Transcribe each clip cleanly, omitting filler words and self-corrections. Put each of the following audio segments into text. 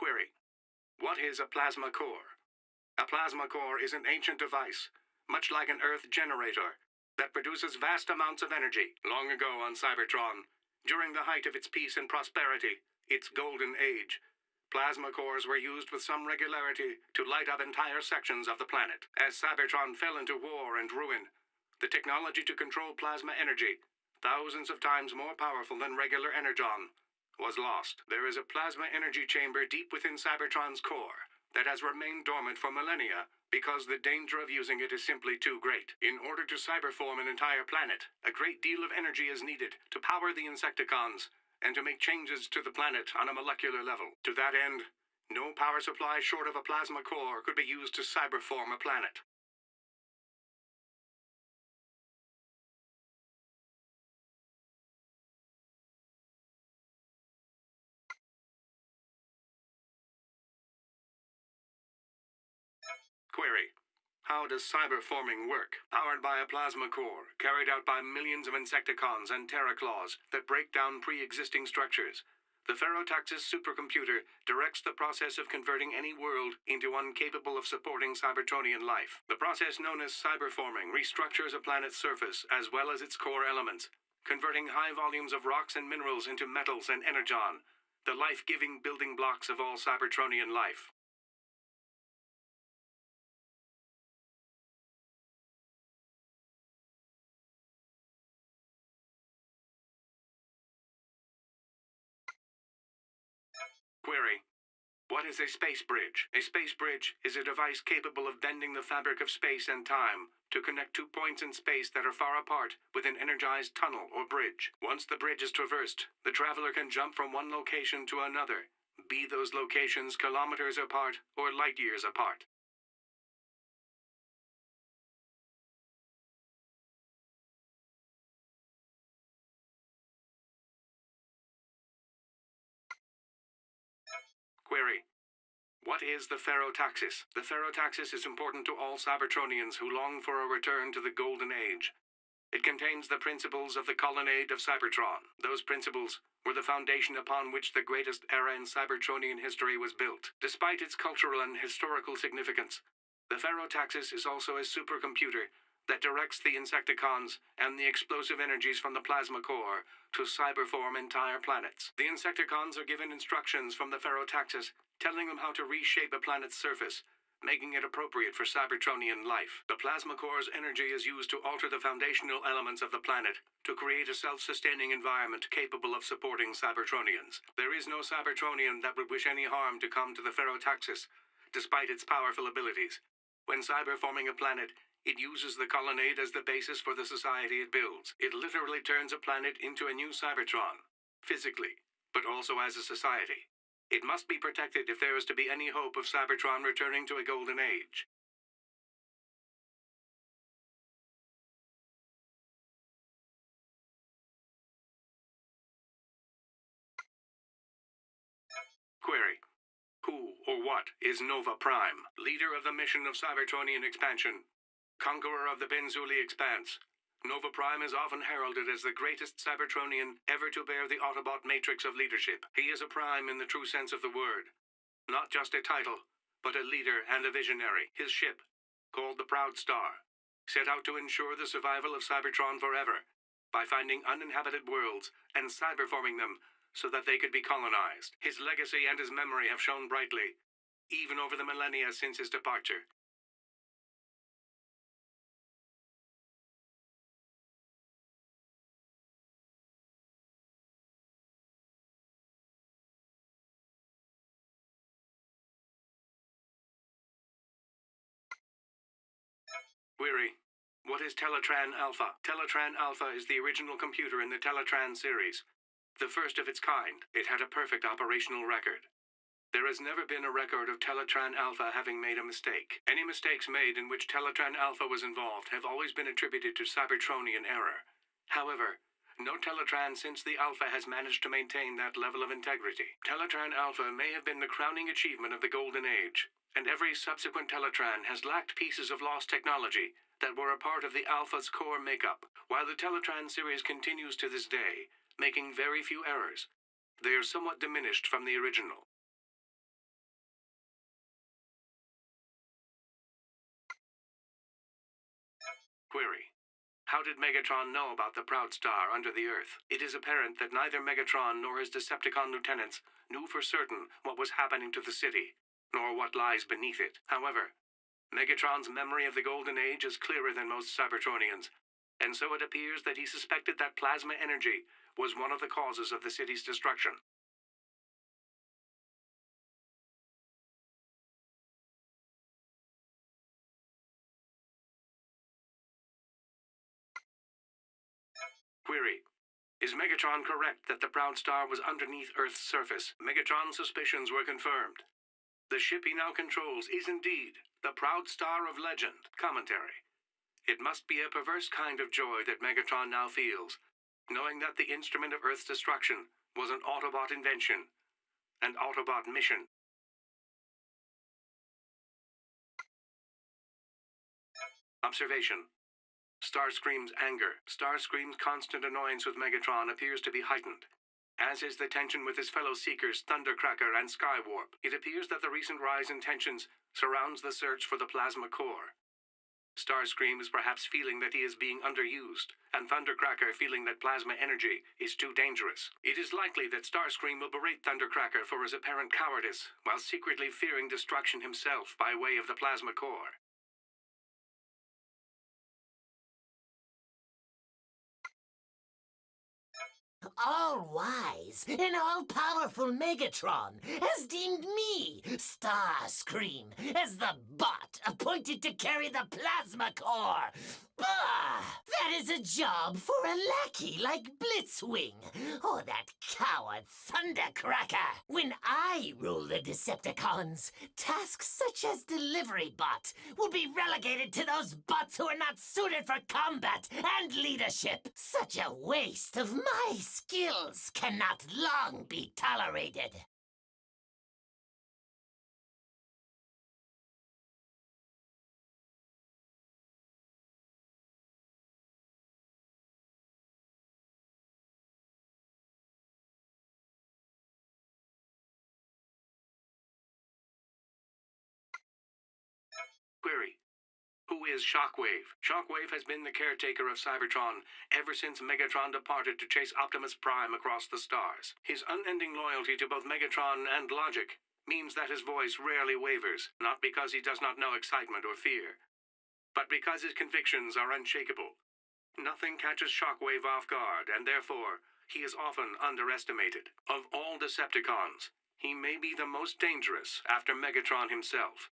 Query: what is a plasma core? A plasma core is an ancient device, much like an Earth generator, that produces vast amounts of energy. Long ago on Cybertron, during the height of its peace and prosperity, its golden age, plasma cores were used with some regularity to light up entire sections of the planet. As Cybertron fell into war and ruin, the technology to control plasma energy, thousands of times more powerful than regular energon, was lost. There is a plasma energy chamber deep within Cybertron's core that has remained dormant for millennia because the danger of using it is simply too great. In order to cyberform an entire planet, a great deal of energy is needed to power the Decepticons and to make changes to the planet on a molecular level. To that end, no power supply short of a plasma core could be used to cyberform a planet. Query: how does cyberforming work? Powered by a plasma core, carried out by millions of Insecticons and Terraclaws that break down pre-existing structures, the Ferrotaxis supercomputer directs the process of converting any world into one capable of supporting Cybertronian life. The process known as cyberforming restructures a planet's surface as well as its core elements, converting high volumes of rocks and minerals into metals and energon, the life-giving building blocks of all Cybertronian life. Query: what is a space bridge? A space bridge is a device capable of bending the fabric of space and time to connect two points in space that are far apart with an energized tunnel or bridge. Once the bridge is traversed, the traveler can jump from one location to another, be those locations kilometers apart or light years apart. Query: what is the Ferrotaxis? The Ferrotaxis is important to all Cybertronians who long for a return to the Golden Age. It contains the principles of the colonnade of Cybertron. Those principles were the foundation upon which the greatest era in Cybertronian history was built. Despite its cultural and historical significance, the Ferrotaxis is also a supercomputer that directs the Insecticons and the explosive energies from the plasma core to cyberform entire planets. The Insecticons are given instructions from the Ferrotaxis telling them how to reshape a planet's surface, making it appropriate for Cybertronian life. The plasma core's energy is used to alter the foundational elements of the planet to create a self-sustaining environment capable of supporting Cybertronians. There is no Cybertronian that would wish any harm to come to the Ferrotaxis, despite its powerful abilities. When cyberforming a planet, it uses the colonnade as the basis for the society it builds. It literally turns a planet into a new Cybertron, physically, but also as a society. It must be protected if there is to be any hope of Cybertron returning to a golden age. Query: who or what is Nova Prime? Leader of the mission of Cybertronian expansion, conqueror of the Benzuli Expanse, Nova Prime is often heralded as the greatest Cybertronian ever to bear the Autobot matrix of leadership. He is a Prime in the true sense of the word. Not just a title, but a leader and a visionary. His ship, called the Proud Star, set out to ensure the survival of Cybertron forever by finding uninhabited worlds and cyberforming them so that they could be colonized. His legacy and his memory have shone brightly, even over the millennia since his departure. Query: what is Teletran Alpha? Teletran Alpha is the original computer in the Teletran series, the first of its kind. It had a perfect operational record. There has never been a record of Teletran Alpha having made a mistake. Any mistakes made in which Teletran Alpha was involved have always been attributed to Cybertronian error. However, no Teletran since the Alpha has managed to maintain that level of integrity. Teletran Alpha may have been the crowning achievement of the Golden Age, and every subsequent Teletran has lacked pieces of lost technology that were a part of the Alpha's core makeup. While the Teletran series continues to this day, making very few errors, they are somewhat diminished from the original. Query. How did Megatron know about the Proud Star under the Earth? It is apparent that neither Megatron nor his Decepticon lieutenants knew for certain what was happening to the city, nor what lies beneath it. However, Megatron's memory of the Golden Age is clearer than most Cybertronians, and so it appears that he suspected that plasma energy was one of the causes of the city's destruction. Query. Is Megatron correct that the Proud Star was underneath Earth's surface? Megatron's suspicions were confirmed. The ship he now controls is indeed the Proud Star of Legend. Commentary. It must be a perverse kind of joy that Megatron now feels, knowing that the instrument of Earth's destruction was an Autobot invention, an Autobot mission. Observation. Starscream's anger. Starscream's constant annoyance with Megatron appears to be heightened, as is the tension with his fellow Seekers Thundercracker and Skywarp. It appears that the recent rise in tensions surrounds the search for the plasma core. Starscream is perhaps feeling that he is being underused, and Thundercracker feeling that plasma energy is too dangerous. It is likely that Starscream will berate Thundercracker for his apparent cowardice, while secretly fearing destruction himself by way of the plasma core. All-wise and all-powerful Megatron has deemed me, Starscream, as the bot appointed to carry the plasma core. Bah! That is a job for a lackey like Blitzwing, or that coward Thundercracker. When I rule the Decepticons, tasks such as Delivery Bot will be relegated to those bots who are not suited for combat and leadership. Such a waste of my skills cannot long be tolerated. Query. Who is Shockwave? Shockwave has been the caretaker of Cybertron ever since Megatron departed to chase Optimus Prime across the stars. His unending loyalty to both Megatron and Logic means that his voice rarely wavers, not because he does not know excitement or fear, but because his convictions are unshakable. Nothing catches Shockwave off guard, and therefore he is often underestimated. Of all Decepticons, he may be the most dangerous after Megatron himself.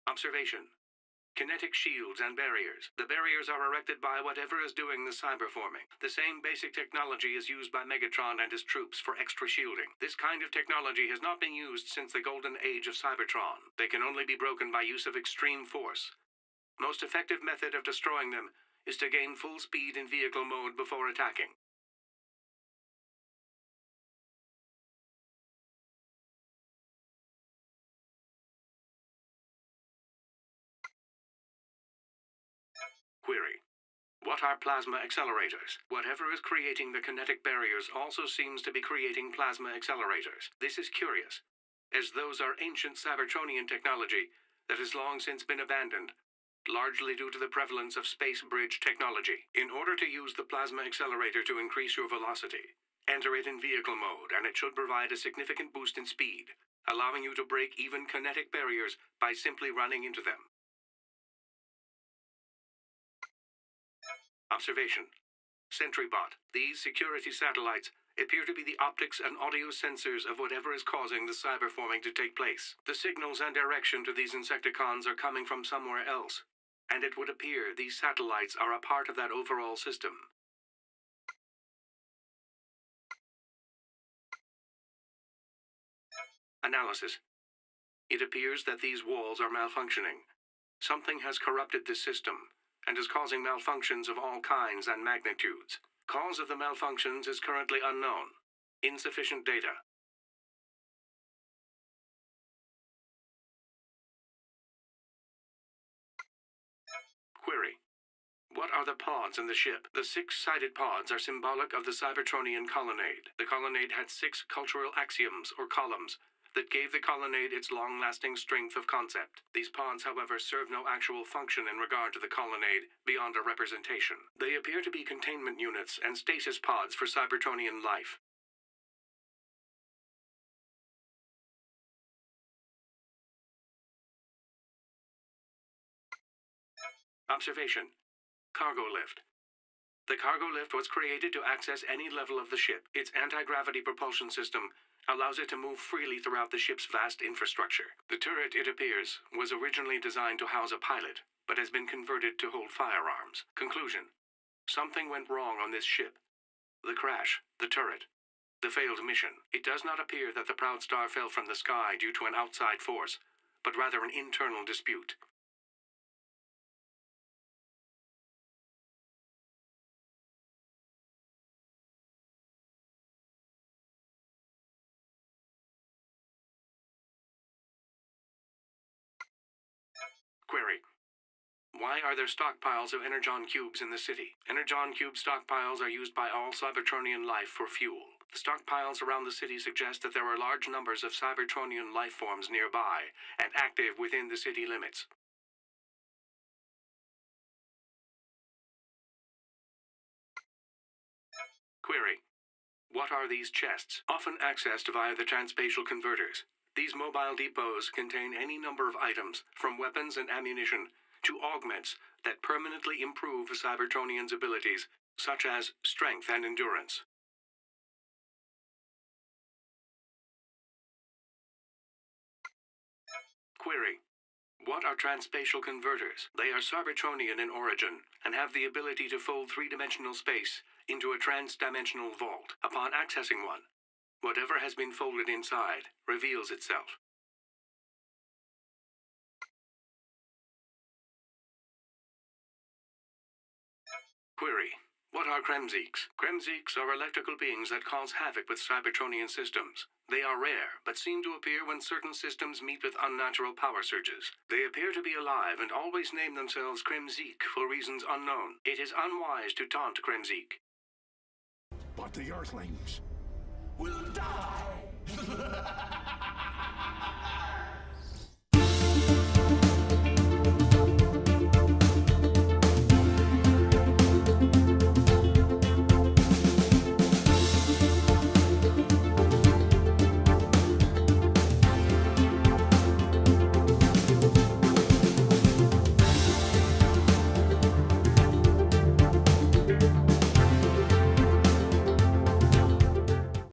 Observation. Kinetic shields and barriers. The barriers are erected by whatever is doing the cyberforming. The same basic technology is used by Megatron and his troops for extra shielding. This kind of technology has not been used since the golden age of Cybertron. They can only be broken by use of extreme force. Most effective method of destroying them is to gain full speed in vehicle mode before attacking. Query. What are plasma accelerators? Whatever is creating the kinetic barriers also seems to be creating plasma accelerators. This is curious, as those are ancient Cybertronian technology that has long since been abandoned, largely due to the prevalence of space bridge technology. In order to use the plasma accelerator to increase your velocity, enter it in vehicle mode, and it should provide a significant boost in speed, allowing you to break even kinetic barriers by simply running into them. Observation. SentryBot. These security satellites appear to be the optics and audio sensors of whatever is causing the cyberforming to take place. The signals and direction to these Decepticons are coming from somewhere else, and it would appear these satellites are a part of that overall system. Analysis. It appears that these walls are malfunctioning. Something has corrupted this system and is causing malfunctions of all kinds and magnitudes. Cause of the malfunctions is currently unknown. Insufficient data. Query. What are the pods in the ship? The 6-sided pods are symbolic of the Cybertronian colonnade. The colonnade had 6 cultural axioms, or columns, that gave the colonnade its long-lasting strength of concept. These pods, however, serve no actual function in regard to the colonnade beyond a representation. They appear to be containment units and stasis pods for Cybertronian life. Observation. Cargo lift. The cargo lift was created to access any level of the ship. Its anti-gravity propulsion system allows it to move freely throughout the ship's vast infrastructure. The turret, it appears, was originally designed to house a pilot, but has been converted to hold firearms. Conclusion. Something went wrong on this ship. The crash, the turret, the failed mission. It does not appear that the Proud Star fell from the sky due to an outside force, but rather an internal dispute. Query. Why are there stockpiles of Energon cubes in the city? Energon cube stockpiles are used by all Cybertronian life for fuel. The stockpiles around the city suggest that there are large numbers of Cybertronian life forms nearby and active within the city limits. Query. What are these chests? Often accessed via the transspatial converters. These mobile depots contain any number of items, from weapons and ammunition to augments that permanently improve a Cybertronian's abilities, such as strength and endurance. Query. What are transspatial converters? They are Cybertronian in origin and have the ability to fold three-dimensional space into a trans-dimensional vault. Upon accessing one, whatever has been folded inside reveals itself. Query. What are Kremzeeks? Kremzeeks are electrical beings that cause havoc with Cybertronian systems. They are rare, but seem to appear when certain systems meet with unnatural power surges. They appear to be alive and always name themselves Kremzeek for reasons unknown. It is unwise to taunt Kremzeek. But the Earthlings will die.